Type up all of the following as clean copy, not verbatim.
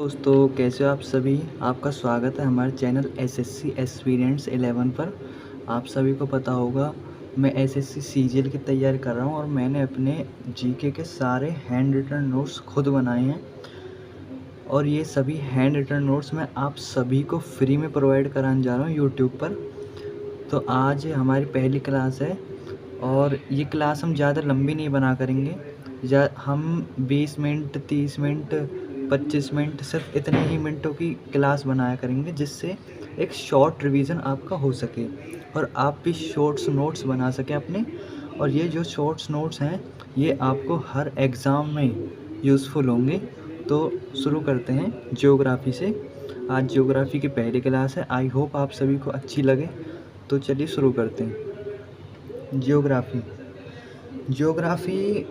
दोस्तों, कैसे हो आप सभी। आपका स्वागत है हमारे चैनल एसएससी एस्पिरेंट्स 11 पर। आप सभी को पता होगा मैं एसएससी सीजीएल की तैयारी कर रहा हूं और मैंने अपने जीके के सारे हैंड रिटन नोट्स खुद बनाए हैं और ये सभी हैंड रिटन नोट्स मैं आप सभी को फ्री में प्रोवाइड कराने जा रहा हूं यूट्यूब पर। तो आज हमारी पहली क्लास है और ये क्लास हम ज़्यादा लंबी नहीं बना करेंगे। हम 20 मिनट 30 मिनट 25 मिनट सिर्फ इतने ही मिनटों की क्लास बनाया करेंगे, जिससे एक शॉर्ट रिवीजन आपका हो सके और आप भी शॉर्ट्स नोट्स बना सकें अपने। और ये जो शॉर्ट्स नोट्स हैं ये आपको हर एग्ज़ाम में यूज़फुल होंगे। तो शुरू करते हैं ज्योग्राफी से। आज ज्योग्राफी की पहली क्लास है। आई होप आप सभी को अच्छी लगे। तो चलिए शुरू करते हैं। ज्योग्राफी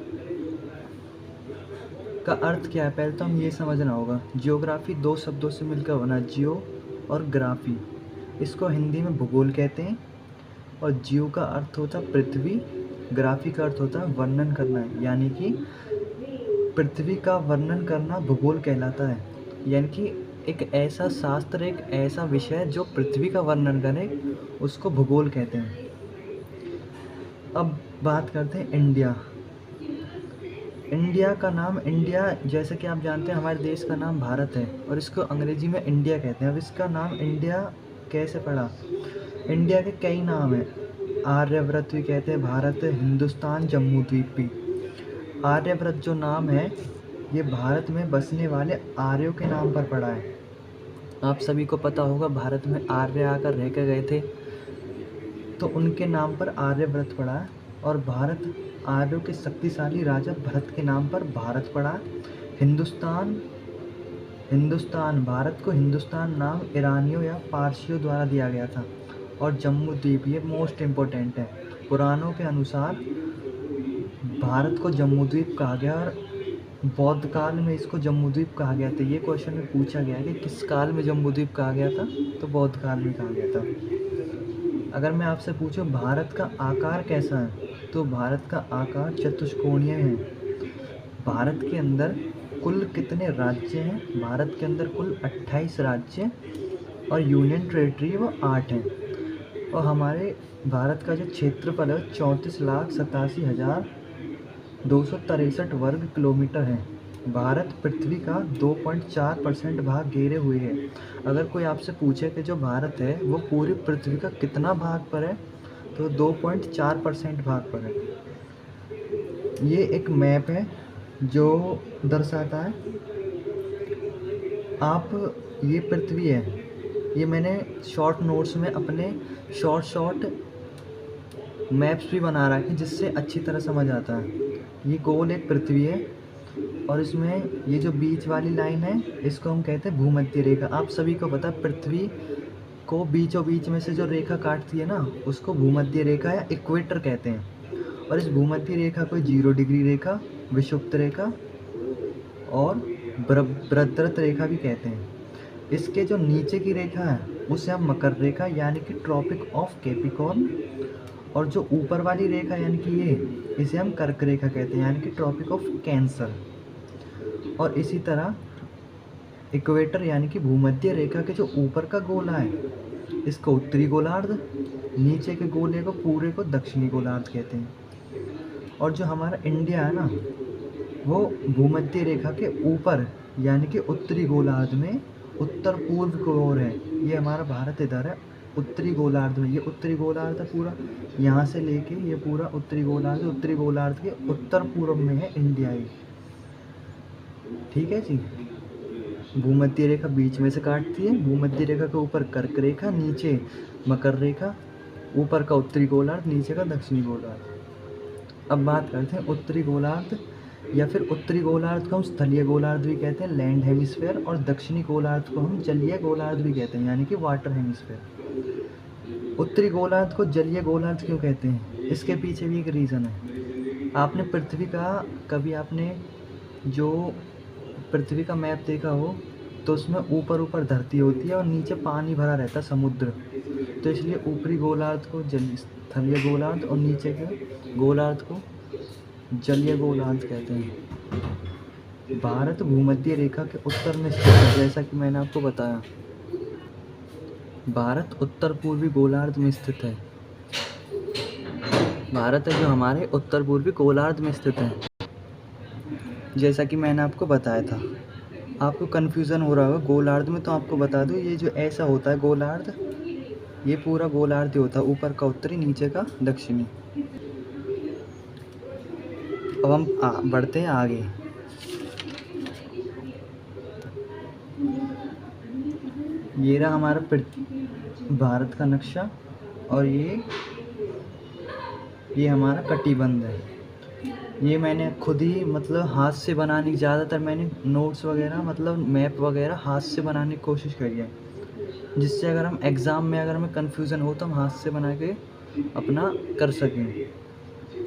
का अर्थ क्या है, पहले तो हम ये समझना होगा। जियोग्राफी दो शब्दों से मिलकर बना, जियो और ग्राफी। इसको हिंदी में भूगोल कहते हैं। और जियो का अर्थ होता है पृथ्वी, ग्राफी का अर्थ होता है वर्णन करना, यानी कि पृथ्वी का वर्णन करना भूगोल कहलाता है। यानी कि एक ऐसा शास्त्र, एक ऐसा विषय जो पृथ्वी का वर्णन करे, उसको भूगोल कहते हैं। अब बात करते हैं इंडिया। इंडिया का नाम, इंडिया जैसे कि आप जानते हैं हमारे देश का नाम भारत है और इसको अंग्रेजी में इंडिया कहते हैं। अब इसका नाम इंडिया कैसे पड़ा? इंडिया के कई नाम हैं। आर्यव्रत भी कहते हैं, भारत, हिंदुस्तान, जम्मू द्वीप भी। आर्यव्रत जो नाम है ये भारत में बसने वाले आर्यों के नाम पर पड़ा है। आप सभी को पता होगा भारत में आर्य आकर रह कर गए थे, तो उनके नाम पर आर्यव्रत पड़ा है। और भारत, आर्यों के शक्तिशाली राजा भरत के नाम पर भारत पड़ा। हिंदुस्तान, भारत को हिंदुस्तान नाम ईरानियों या पारसियों द्वारा दिया गया था। और जम्मू द्वीप, ये मोस्ट इम्पोर्टेंट है। पुराणों के अनुसार भारत को जम्मू द्वीप कहा गया और बौद्ध काल में इसको जम्मू द्वीप कहा गया था। ये क्वेश्चन में पूछा गया है कि किस काल में जम्मू द्वीप कहा गया था, तो बौद्ध काल में कहा गया था। अगर मैं आपसे पूछूं भारत का आकार कैसा है, तो भारत का आकार चतुष्कोणीय है। भारत के अंदर कुल कितने राज्य हैं? भारत के अंदर कुल 28 राज्य और यूनियन टेरिटरी वो 8 हैं। और हमारे भारत का जो क्षेत्रफल है 34,87,263 वर्ग किलोमीटर है। भारत पृथ्वी का 2.4% भाग घेरे हुए है। अगर कोई आपसे पूछे कि जो भारत है वो पूरी पृथ्वी का कितना भाग पर है, तो 2.4% भाग पर है। ये एक मैप है जो दर्शाता है आप, ये पृथ्वी है। ये मैंने शॉर्ट नोट्स में अपने शॉर्ट मैप्स भी बना रखे जिससे अच्छी तरह समझ आता है। ये गोल एक पृथ्वी है और इसमें ये जो बीच वाली लाइन है इसको हम कहते हैं भूमध्य रेखा। आप सभी को पता है पृथ्वी को बीचों बीच में से जो रेखा काटती है ना, उसको भूमध्य रेखा या इक्वेटर कहते हैं। और इस भूमध्य रेखा को 0 डिग्री रेखा, विषुवत रेखा और बृहद्रत रेखा भी कहते हैं। इसके जो नीचे की रेखा है उसे हम मकर रेखा यानी कि ट्रॉपिक ऑफ कैप्रिकॉर्न, और जो ऊपर वाली रेखा यानी कि ये, इसे हम कर्क रेखा कहते हैं यानी कि ट्रॉपिक ऑफ कैंसर। और इसी तरह इक्वेटर यानी कि भूमध्य रेखा के जो ऊपर का गोला है इसको उत्तरी गोलार्ध, नीचे के गोले को पूरे को दक्षिणी गोलार्ध कहते हैं। और जो हमारा इंडिया है ना, वो भूमध्य रेखा के ऊपर यानी कि उत्तरी गोलार्ध में उत्तर पूर्व की ओर है। ये हमारा भारत इधर है उत्तरी गोलार्ध में। ये उत्तरी गोलार्ध है पूरा, यहाँ से लेके ये पूरा उत्तरी गोलार्ध, उत्तरी गोलार्ध के उत्तर पूर्व में है इंडिया ही। ठीक है जी। भूमध्य रेखा बीच में से काटती है। भूमध्य रेखा के ऊपर कर्क रेखा, नीचे मकर रेखा, ऊपर का उत्तरी गोलार्ध, नीचे का दक्षिणी गोलार्ध। अब बात करते हैं उत्तरी गोलार्ध, या फिर उत्तरी गोलार्ध को हम स्थलीय गोलार्ध भी कहते हैं, लैंड हेमिस्फेयर, और दक्षिणी गोलार्ध को हम जलीय गोलार्ध भी कहते हैं यानी कि वाटर हेमिस्फेयर। उत्तरी गोलार्ध को जलीय गोलार्ध क्यों कहते हैं, इसके पीछे भी एक रीज़न है। आपने पृथ्वी का, कभी आपने जो पृथ्वी का मैप देखा हो तो उसमें ऊपर ऊपर धरती होती है और नीचे पानी भरा रहता है, समुद्र। तो इसलिए ऊपरी गोलार्ध को स्थलीय गोलार्ध और नीचे के गोलार्ध को जलीय गोलार्ध कहते हैं। भारत भूमध्य रेखा के उत्तर में स्थित है, जैसा कि मैंने आपको बताया। भारत उत्तर पूर्वी गोलार्ध में स्थित है। भारत है जो हमारे उत्तर पूर्वी गोलार्ध में स्थित है, जैसा कि मैंने आपको बताया था। आपको कन्फ्यूज़न हो रहा होगा गोलार्ध में, तो आपको बता दूँ ये जो ऐसा होता है गोलार्ध, ये पूरा गोलार्ध ही होता है, ऊपर का उत्तरी, नीचे का दक्षिणी। अब हम बढ़ते हैं आगे। ये रहा हमारा भारत का नक्शा, और ये हमारा कटिबंध है। ये मैंने खुद ही मतलब हाथ से बनाने की, ज़्यादातर मैंने नोट्स वगैरह मतलब मैप वगैरह हाथ से बनाने की कोशिश करी है, जिससे अगर हम एग्ज़ाम में अगर हमें कन्फ्यूज़न हो तो हम हाथ से बना के अपना कर सकें।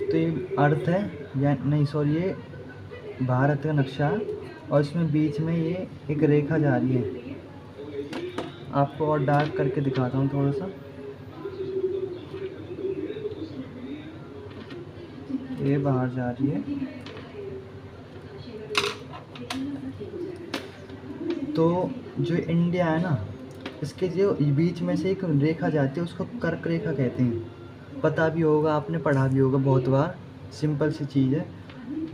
तो ये अर्थ है या नहीं, सॉरी, ये भारत का नक्शा है, और इसमें बीच में ये एक रेखा जा रही है। आपको और डार्क करके दिखाता हूँ थोड़ा सा। ये बाहर जा रही है। तो जो इंडिया है ना, इसके जो बीच में से एक रेखा जाती है उसको कर्क रेखा कहते हैं। पता भी होगा, आपने पढ़ा भी होगा बहुत बार, सिंपल सी चीज़ है।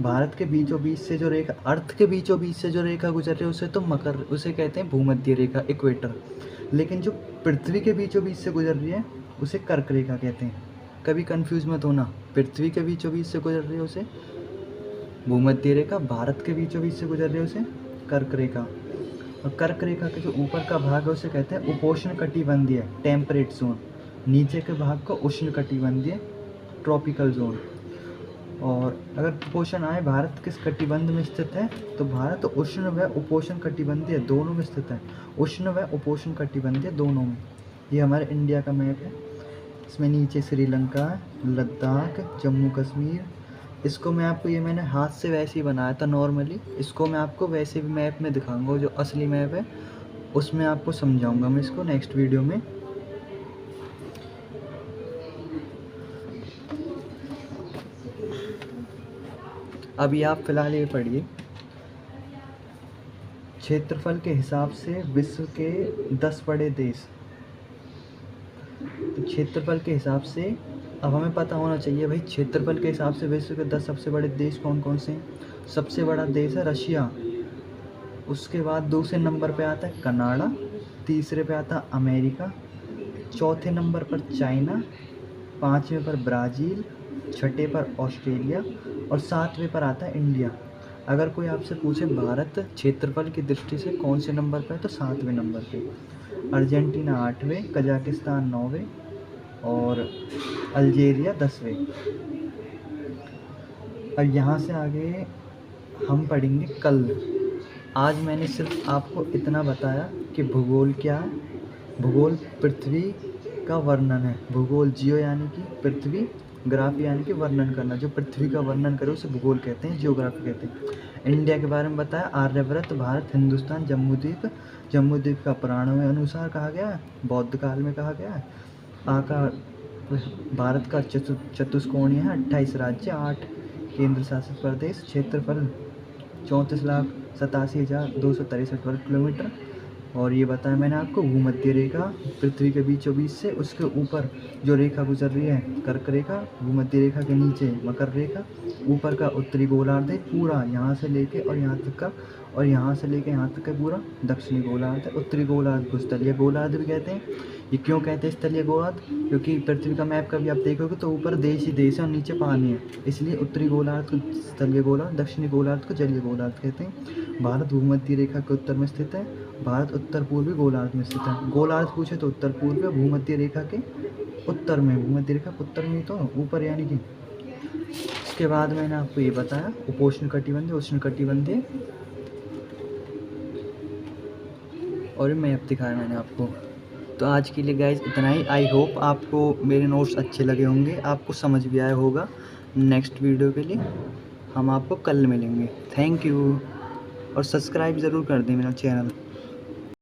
भारत के बीचों बीच से जो रेखा, अर्थ के बीचों बीच से जो रेखा गुजर रही है उसे तो उसे कहते हैं भूमध्य रेखा, इक्वेटर। लेकिन जो पृथ्वी के बीचों बीच से गुजर रही है उसे कर्क रेखा कहते हैं। कभी कंफ्यूज मत होना, पृथ्वी के बीचों बीच से गुजर रही है उसे भूमध्य रेखा, भारत के बीचों बीच से गुजर रही है उसे कर्क रेखा। और कर्क रेखा के जो ऊपर का भाग है उसे कहते हैं उपोष्ण कटिबंधीय, टेम्परेट जोन। नीचे के भाग को उष्ण कटिबंधीय, ट्रॉपिकल जोन। और अगर क्वेश्चन आए भारत किस कटिबंध में स्थित है, तो भारत उष्ण व उपोष्ण कटिबंधीय दोनों में स्थित है। उष्ण व उपोष्ण कटिबंधीय दोनों में। ये हमारे इंडिया का मैप है। इसमें नीचे श्रीलंका, लद्दाख, जम्मू कश्मीर। इसको मैं आपको, ये मैंने हाथ से वैसे ही बनाया था नॉर्मली, इसको मैं आपको वैसे भी मैप में दिखाऊंगा, जो असली मैप है उसमें आपको समझाऊंगा मैं इसको नेक्स्ट वीडियो में। अभी आप फिलहाल ये पढ़िए, क्षेत्रफल के हिसाब से विश्व के 10 बड़े देश। तो क्षेत्रफल के हिसाब से अब हमें पता होना चाहिए भाई, क्षेत्रफल के हिसाब से विश्व के 10 सबसे बड़े देश कौन कौन से हैं। सबसे बड़ा देश है रशिया, उसके बाद दूसरे नंबर पे आता है कनाडा, तीसरे पे आता है अमेरिका, चौथे नंबर पर चाइना, पाँचवें पर ब्राज़ील, छठे पर ऑस्ट्रेलिया, और सातवें पर आता है इंडिया। अगर कोई आपसे पूछे भारत क्षेत्रफल की दृष्टि से कौन से नंबर पर है, तो सातवें नंबर पे। अर्जेंटीना 8वें, कजाकिस्तान 9वें, और अल्जीरिया 10वें। और यहाँ से आगे हम पढ़ेंगे कल। आज मैंने सिर्फ आपको इतना बताया कि भूगोल क्या है। भूगोल पृथ्वी का वर्णन है। भूगोल, जियो यानी कि पृथ्वी, ग्राफी यानी कि वर्णन करना। जो पृथ्वी का वर्णन करे उसे भूगोल कहते हैं, जियोग्राफी कहते हैं। इंडिया के बारे में बताया, आर्यव्रत, भारत, हिंदुस्तान, जम्बूद्वीप। जम्बूद्वीप का पुराणों में अनुसार कहा गया है, बौद्ध काल में कहा गया है। आकार भारत का चतुष्कोणीय है, 28 राज्य, 8 केंद्र शासित प्रदेश, क्षेत्रफल 34,87,263 वर्ग किलोमीटर। और ये बताया मैंने आपको, भूमध्य रेखा पृथ्वी के बीचों बीच से, उसके ऊपर जो रेखा गुजर रही है कर्क रेखा, भूमध्य रेखा के नीचे मकर रेखा, ऊपर का उत्तरी गोलार्ध है पूरा, यहाँ से लेके और यहाँ तक का, और यहाँ से लेके यहाँ तक का पूरा दक्षिणी गोलार्ध है। उत्तरी गोलार्ध को स्थलीय गोलार्ध भी कहते हैं। ये क्यों कहते हैं स्थलीय गोलार्ध, क्योंकि पृथ्वी का मैप कभी आप देखोगे तो ऊपर देश ही देश है और नीचे पानी है, इसलिए उत्तरी गोलार्ध को स्थलीय गोलार्ध, दक्षिणी गोलार्ध को जलीय गोलार्ध कहते हैं। भारत भूमध्य रेखा के उत्तर में स्थित है। भारत उत्तर पूर्वी गोलार्ध में स्थित है। गोलार्ध पूछे तो उत्तर पूर्वी, भूमध्य रेखा के उत्तर में, भूमध्य रेखा के उत्तर में तो ऊपर यानी कि। इसके बाद मैंने आपको ये बताया उपोष्ण कटिबंधीय, उष्ण कटिबंधीय, और मैप दिखाया मैंने आपको। तो आज के लिए गाइज इतना ही। आई होप आपको मेरे नोट्स अच्छे लगे होंगे, आपको समझ भी आया होगा। नेक्स्ट वीडियो के लिए हम आपको कल मिलेंगे। थैंक यू, और सब्सक्राइब ज़रूर कर दें मेरा चैनल।